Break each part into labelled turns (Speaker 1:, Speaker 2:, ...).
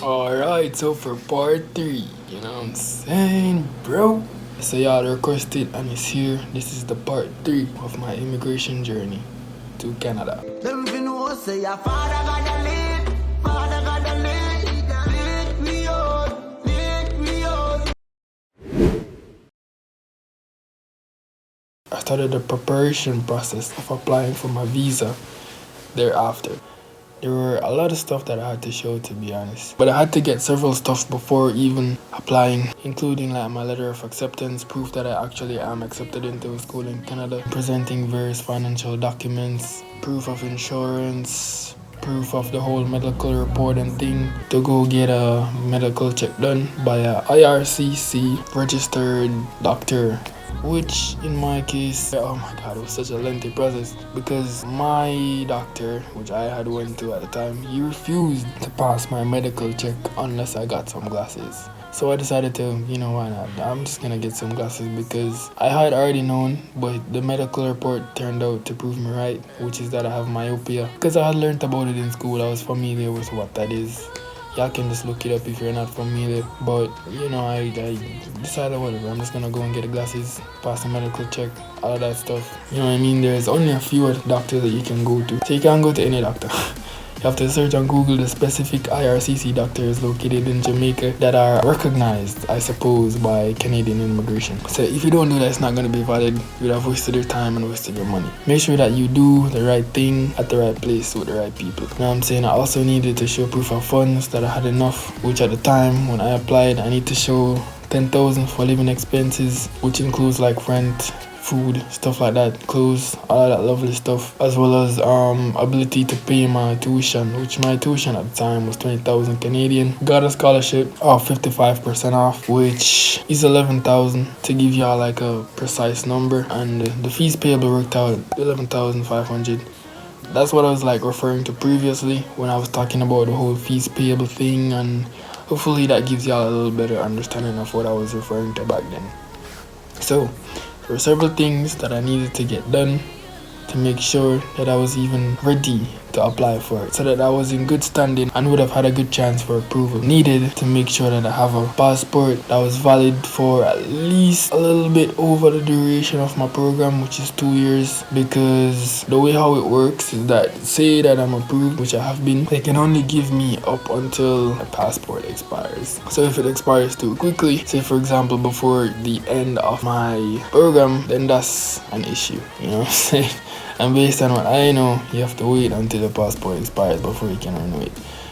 Speaker 1: Alright, so for part 3, you know what I'm saying, bro? So y'all requested and it's here. This is the part 3 of my immigration journey to Canada.
Speaker 2: Them fi know say your father got a lead, father got a lead me out, lead me out.
Speaker 1: I started the preparation process of applying for my visa thereafter. There were a lot of stuff that I had to show, to be honest. But I had to get several stuff before even applying, including like my letter of acceptance, proof that I actually am accepted into a school in Canada, presenting various financial documents, proof of insurance, proof of the whole medical report and thing, to go get a medical check done by a IRCC registered doctor. Which in my case, oh my god, it was such a lengthy process because my doctor, which I had went to at the time, he refused to pass my medical check unless I got some glasses. So I decided to, why not? I'm just gonna get some glasses because I had already known, but the medical report turned out to prove me right, which is that I have myopia. Because I had learned about it in school, I was familiar with what that is. Y'all can just look it up if you're not familiar. But, I decided whatever. I'm just gonna go and get the glasses, pass the medical check, all of that stuff. You know what I mean? There's only a few doctors that you can go to. So you can't go to any doctor. You have to search on Google the specific IRCC doctors located in Jamaica that are recognized, I suppose, by Canadian immigration. So if you don't do that, it's not going to be valid. You'd have wasted your time and wasted your money. Make sure that you do the right thing at the right place with the right people. You know what I'm saying? I also needed to show proof of funds that I had enough, which at the time when I applied, I need to show 10,000 for living expenses, which includes like rent, food, stuff like that, clothes, all that lovely stuff, as well as ability to pay my tuition, which my tuition at the time was 20,000 Canadian. Got a scholarship of 55% off, which is 11,000 to give y'all like a precise number, and the fees payable worked out 11,500. That's what I was like referring to previously when I was talking about the whole fees payable thing, and hopefully that gives y'all a little better understanding of what I was referring to back then. So there were several things that I needed to get done to make sure that I was even ready to apply for it, so that I was in good standing and would have had a good chance for approval. Needed to make sure that I have a passport that was valid for at least a little bit over the duration of my program, which is 2 years, because the way how it works is that, say that I'm approved, which I have been, they can only give me up until my passport expires. So if it expires too quickly, say for example before the end of my program, then that's an issue, you know what I'm saying? And based on what I know, you have to wait until the passport expires before you can renew it.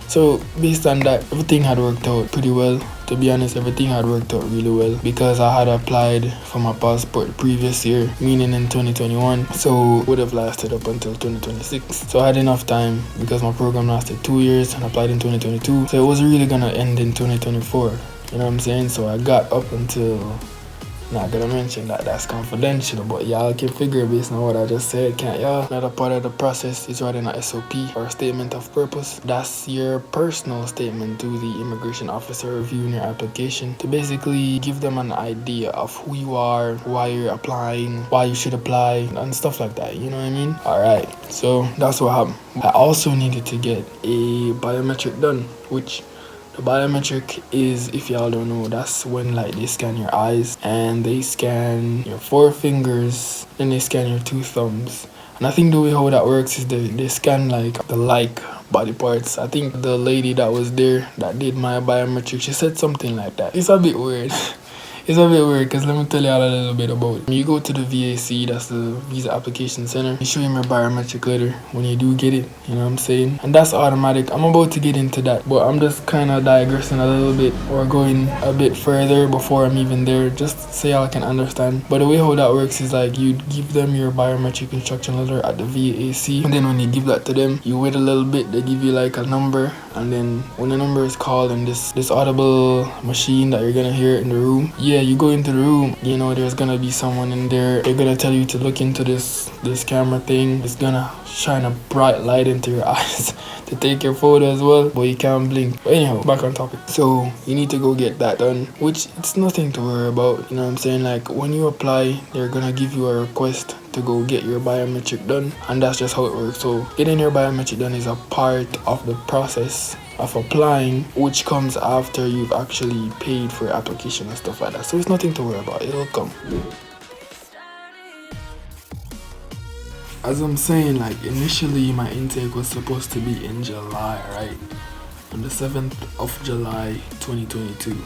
Speaker 1: So based on that, everything had worked out pretty well. To be honest, everything had worked out really well because I had applied for my passport the previous year, meaning in 2021. So it would have lasted up until 2026. So I had enough time because my program lasted 2 years and applied in 2022. So it was really gonna end in 2024. You know what I'm saying? So I got up until, not gonna mention that, that's confidential, but y'all can figure based on what I just said, can't y'all? Another part of the process is writing a SOP, or a statement of purpose. That's your personal statement to the immigration officer reviewing your application, to basically give them an idea of who you are, why you're applying, why you should apply, and stuff like that, you know what I mean? Alright, so that's what happened. I also needed to get a biometric done, which the biometric is, if y'all don't know, that's when like they scan your eyes and they scan your 4 fingers, then they scan your 2 thumbs. And I think the way how that works is they scan like the body parts. I think the lady that was there that did my biometric, she said something like that. It's a bit weird. It's a bit weird because let me tell you all a little bit about it. When you go to the VAC, that's the Visa Application Center, you show him your biometric letter when you do get it, you know what I'm saying? And that's automatic. I'm about to get into that, but I'm just kind of digressing a little bit or going a bit further before I'm even there, just so y'all can understand. But the way how that works is like you give them your biometric instruction letter at the VAC, and then when you give that to them, you wait a little bit, they give you like a number, and then when the number is called and this audible machine that you're gonna hear in the room, you go into the room, there's gonna be someone in there. They're gonna tell you to look into this camera thing. It's gonna shine a bright light into your eyes to take your photo as well, but you can't blink. But anyhow, back on topic. So you need to go get that done, which it's nothing to worry about, you know what I'm saying? Like when you apply, they're gonna give you a request to go get your biometric done, and that's just how it works. So getting your biometric done is a part of the process of applying, which comes after you've actually paid for your application and stuff like that. So it's nothing to worry about, it'll come. As I'm saying, like initially my intake was supposed to be in July, right? On the 7th of July 2022.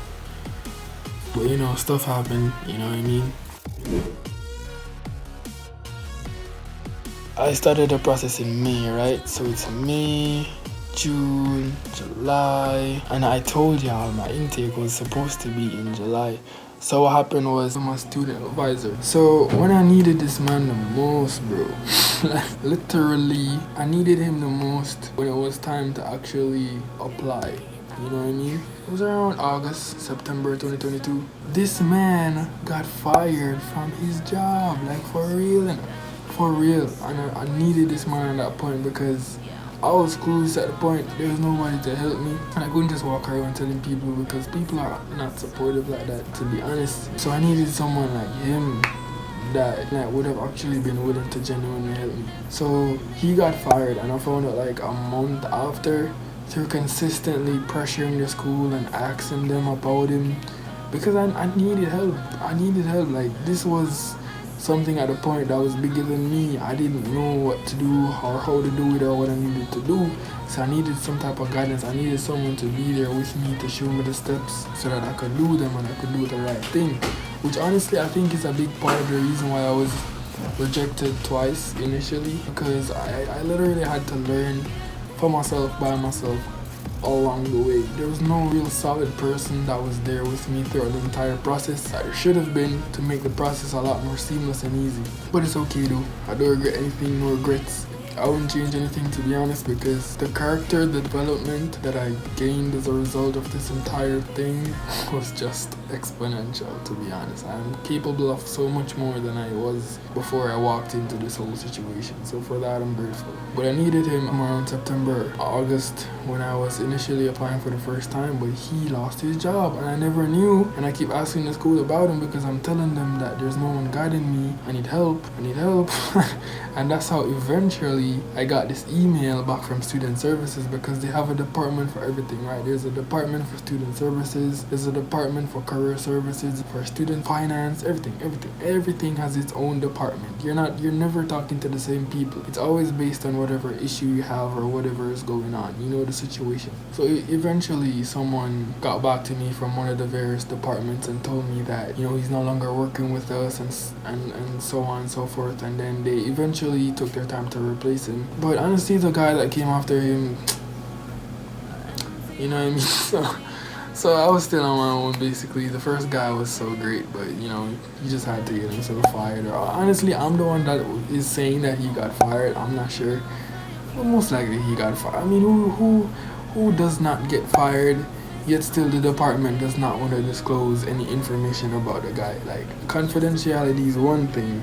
Speaker 1: But you know, stuff happened, you know what I mean? I started the process in May, right? So it's May, June, July, and I told y'all my intake was supposed to be in July. So what happened was I'm a student advisor. So when I needed this man the most, bro, like literally I needed him the most when it was time to actually apply. You know what I mean? It was around August, September 2022. This man got fired from his job, like for real, and for real. And I needed this man at that point because I was clueless at the point. There was nobody to help me, and I couldn't just walk around telling people because people are not supportive like that, to be honest. So I needed someone like him that would have actually been willing to genuinely help me. So he got fired, and I found out like a month after through consistently pressuring the school and asking them about him because I needed help. I needed help. Like this was something at a point that was bigger than me. I didn't know what to do or how to do it or what I needed to do. So I needed some type of guidance. I needed someone to be there with me to show me the steps so that I could do them and I could do the right thing. Which honestly I think is a big part of the reason why I was rejected twice initially, because I literally had to learn for myself, by myself, all along the way. There was no real solid person that was there with me throughout the entire process. There should have been to make the process a lot more seamless and easy. But it's okay though. I don't regret anything, no regrets. I wouldn't change anything, to be honest, because the character development that I gained as a result of this entire thing was just exponential, to be honest. I'm capable of so much more than I was before I walked into this whole situation. So for that, I'm grateful. But I needed him around September, August, when I was initially applying for the first time, but he lost his job and I never knew. And I keep asking the school about him because I'm telling them that there's no one guiding me. I need help. And that's how eventually I got this email back from student services, because they have a department for everything, right? There's a department for student services, there's a department for career services, for student finance, everything has its own department. You're never talking to the same people. It's always based on whatever issue you have or whatever is going on, you know, the situation. So eventually someone got back to me from one of the various departments and told me that, you know, he's no longer working with us and so on and so forth, and then they eventually took their time to replace him. But honestly, the guy that came after him, you know what I mean? So I was still on my own, basically. The first guy was so great, but you know, you just had to get himself fired. Or honestly, I'm the one that is saying that he got fired. I'm not sure, but most likely he got fired. I mean, who does not get fired, yet still the department does not want to disclose any information about the guy? Like, confidentiality is one thing,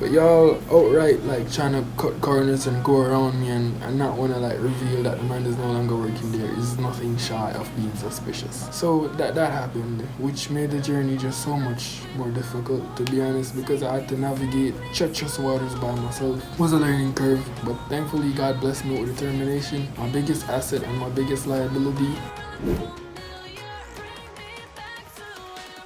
Speaker 1: but y'all outright like trying to cut corners and go around me and not want to like reveal that the man is no longer working there is nothing shy of being suspicious. So that happened, which made the journey just so much more difficult, to be honest, because I had to navigate treacherous waters by myself. It was a learning curve, but thankfully God blessed me with determination, my biggest asset and my biggest liability.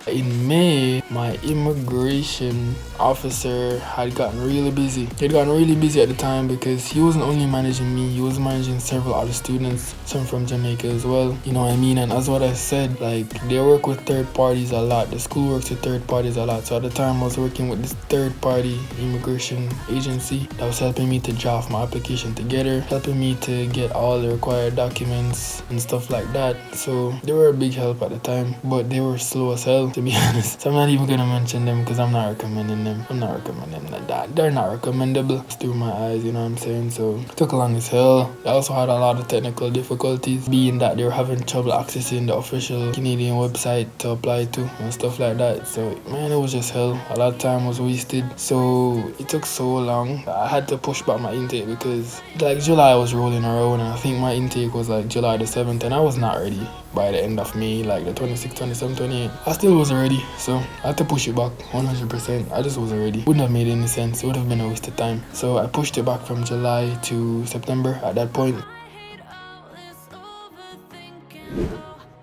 Speaker 1: In May, my immigration officer had gotten really busy. He'd gotten really busy at the time because he wasn't only managing me, he was managing several other students, some from Jamaica as well. You know what I mean? And as what I said, like, they work with third parties a lot. The school works with third parties a lot. So at the time, I was working with this third party immigration agency that was helping me to draft my application together, helping me to get all the required documents and stuff like that. So they were a big help at the time, but they were slow as hell, to be honest. So I'm not even gonna mention them because I'm not recommending them. I'm not recommending that. They're not recommendable through my eyes, you know what I'm saying? So it took long as hell. I also had a lot of technical difficulties, being that they were having trouble accessing the official Canadian website to apply to and stuff like that. So man, it was just hell. A lot of time was wasted. So it took so long. I had to push back my intake because like July was rolling around and I think my intake was like July the 7th and I was not ready by the end of May, like the 26th, 27th, 28th. I still wasn't ready, so I had to push it back 100%. I just wasn't ready. Wouldn't have made any sense. It would have been a waste of time. So I pushed it back from July to September at that point.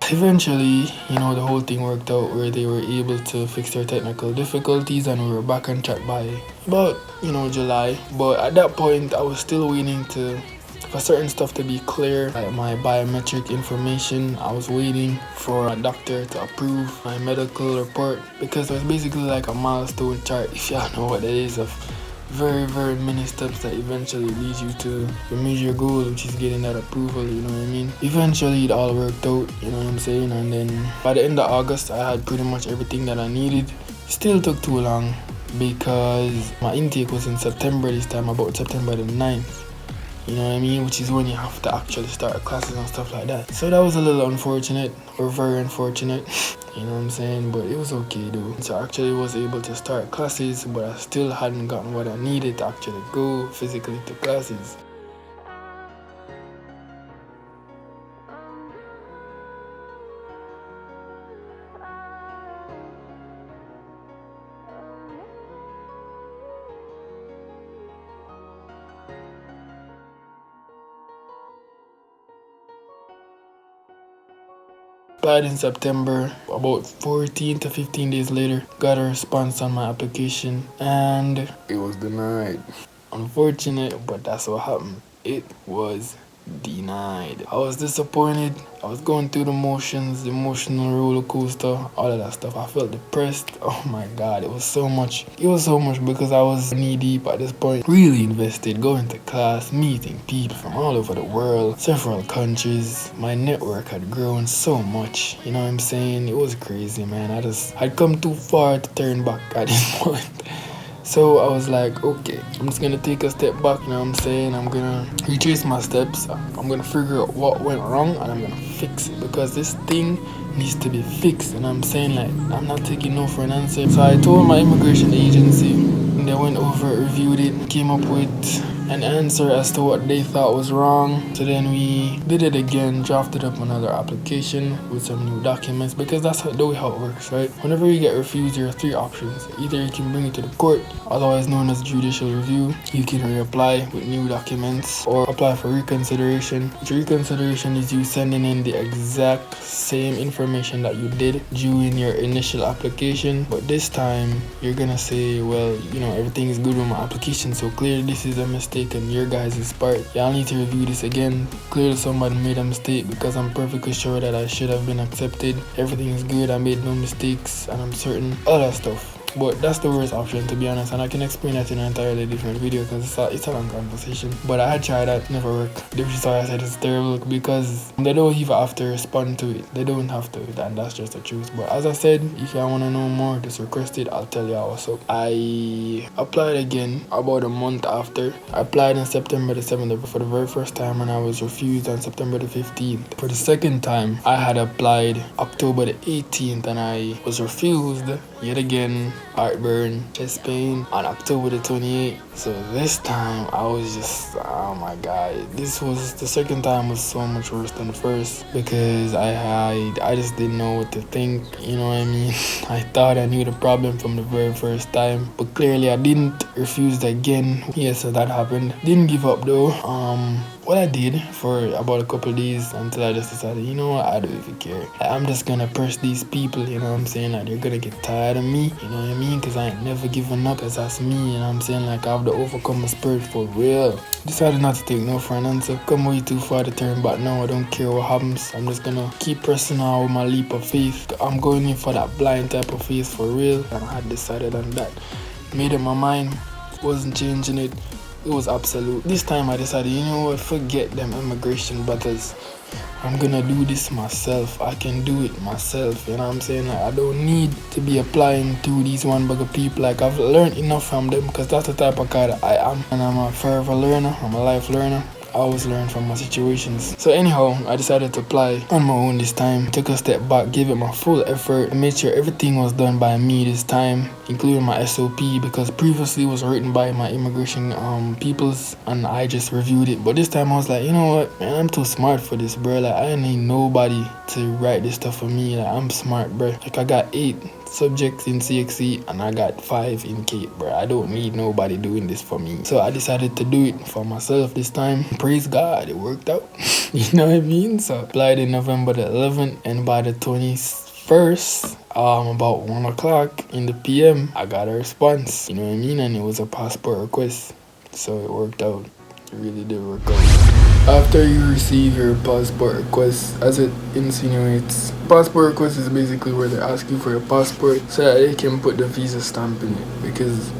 Speaker 1: Eventually, the whole thing worked out where they were able to fix their technical difficulties and we were back on track by about, July. But at that point, I was still waiting for certain stuff to be clear, like my biometric information. I was waiting for a doctor to approve my medical report because it was basically like a milestone chart, if y'all know what that is, of very, very many steps that eventually lead you to your major goal, which is getting that approval, you know what I mean? Eventually it all worked out, you know what I'm saying? And then by the end of August, I had pretty much everything that I needed. Still took too long because my intake was in September this time, about September the 9th. You know what I mean? Which is when you have to actually start classes and stuff like that. So that was a little unfortunate, or very unfortunate. You know what I'm saying? But it was okay though. So I actually was able to start classes, but I still hadn't gotten what I needed to actually go physically to classes. Applied in September, about 14 to 15 days later, got a response on my application and it was denied. Unfortunate, but that's what happened. It was denied. I was disappointed. I was going through the motions, the emotional roller coaster, all of that stuff. I felt depressed. Oh my god, it was so much. It was so much because I was knee deep at this point. Really invested, going to class, meeting people from all over the world, several countries. My network had grown so much. You know what I'm saying? It was crazy, man. I'd come too far to turn back at this point. So I was like, okay, I'm just gonna take a step back, you know what I'm saying? I'm gonna retrace my steps. I'm gonna figure out what went wrong and I'm gonna fix it because this thing needs to be fixed. And I'm saying, like, I'm not taking no for an answer. So I told my immigration agency, and they went over, reviewed it, came up with an answer as to what they thought was wrong. So then we did it again, drafted up another application with some new documents because that's the way how it works, right? Whenever you get refused, there are three options. Either you can bring it to the court, otherwise known as judicial review. You can reapply with new documents or apply for reconsideration. Which reconsideration is you sending in the exact same information that you did during your initial application, but this time you're gonna say, well, everything is good with my application, so clearly this is a mistake on your guys' part. Y'all need to review this again. Clearly somebody made a mistake because I'm perfectly sure that I should have been accepted. Everything is good, I made no mistakes and I'm certain, all that stuff. But that's the worst option, to be honest, and I can explain that in an entirely different video because it's a long conversation. But I had tried that, never worked. Which is why I said it's terrible because they don't even have to respond to it. They don't have to, and that's just the truth. But as I said, if y'all want to know more, just request it. I'll tell y'all what's up. I applied again about a month after. I applied on September the 7th for the very first time and I was refused on September the 15th. For the second time, I had applied October the 18th and I was refused yet again. Heartburn, chest pain on October the 28th. So this time I was just, oh my god, the second time was so much worse than the first because I just didn't know what to think, you know what I mean? I thought I knew the problem from the very first time, but clearly I didn't. Refused again. Yes, so that happened. Didn't give up though. What I did for about a couple of days until I just decided, you know what, I don't even care. I'm just gonna press these people, you know what I'm saying? Like, they're gonna get tired of me, you know what I mean? Because I ain't never giving up, because that's me, you know what I'm saying? Like, I have the overcomer spirit for real. Decided not to take no for an answer. Come way too far to turn back now. I don't care what happens. I'm just gonna keep pressing on with my leap of faith. I'm going in for that blind type of faith for real. And I had decided on that. Made up my mind. Wasn't changing it. It was absolute. This time I decided, you know what, forget them immigration battles. I'm gonna do this myself. I can do it myself, you know what I'm saying? Like, I don't need to be applying to these one bag of people. Like, I've learned enough from them because that's the type of guy that I am. And I'm a forever learner. I'm a life learner. I always learn from my situations. So anyhow, I decided to apply on my own this time. Took a step back, gave it my full effort, made sure everything was done by me this time, including my SOP, because previously it was written by my immigration peoples and I just reviewed it. But this time I was like, you know what, man, I'm too smart for this, bro. Like, I need nobody to write this stuff for me. Like, I'm smart, bro. Like, I got 8 subjects in CXC and I got 5 in Cape, bro. I don't need nobody doing this for me. So I decided to do it for myself this time. Praise God, it worked out. You know what I mean? So I applied in November the 11th, and by the 21st, about 1 o'clock in the PM, I got a response. You know what I mean? And it was a passport request. So it worked out. It really did work out. After you receive your passport request, as it insinuates, passport request is basically where they ask you for your passport so that they can put the visa stamp in it, because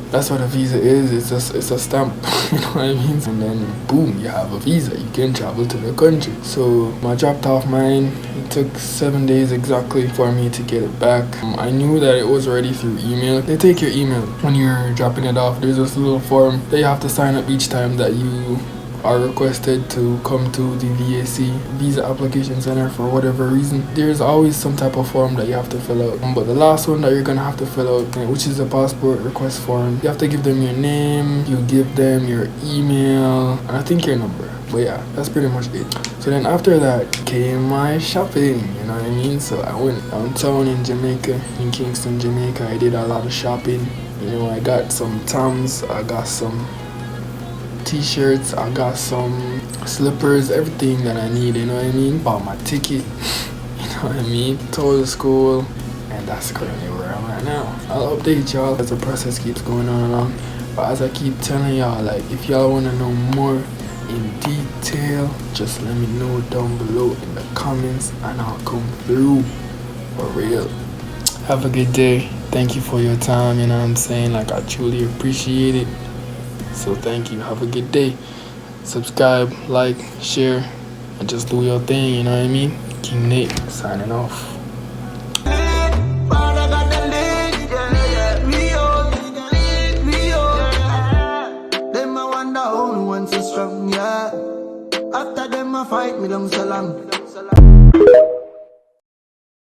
Speaker 1: that's what a visa is. It's a stamp. You know what I mean? And then boom, you have a visa. You can travel to the country. So I dropped off mine. It took 7 days exactly for me to get it back. I knew that it was already through email. They take your email when you're dropping it off. There's this little form that you have to sign up each time that you are requested to come to the VAC, Visa Application Center, for whatever reason. There's always some type of form that you have to fill out. But the last one that you're gonna have to fill out, which is a passport request form, you have to give them your name, you give them your email, and I think your number. But yeah, that's pretty much it. So then after that came my shopping, you know what I mean? So I went downtown in Jamaica, in Kingston, Jamaica. I did a lot of shopping. You know, I got some Toms, I got some t-shirts, I got some slippers, everything that I need, you know what I mean? Bought my ticket, you know what I mean? Told the school, and that's currently where I'm at now. I'll update y'all as the process keeps going on and on. But as I keep telling y'all, like, if y'all want to know more in detail, just let me know down below in the comments and I'll come through for real. Have a good day. Thank you for your time, you know what I'm saying? Like, I truly appreciate it. So thank you. Have a good day. Subscribe, like, share, and just do your thing, you know what I mean? King Nate signing off.
Speaker 2: After them I fight me long so long.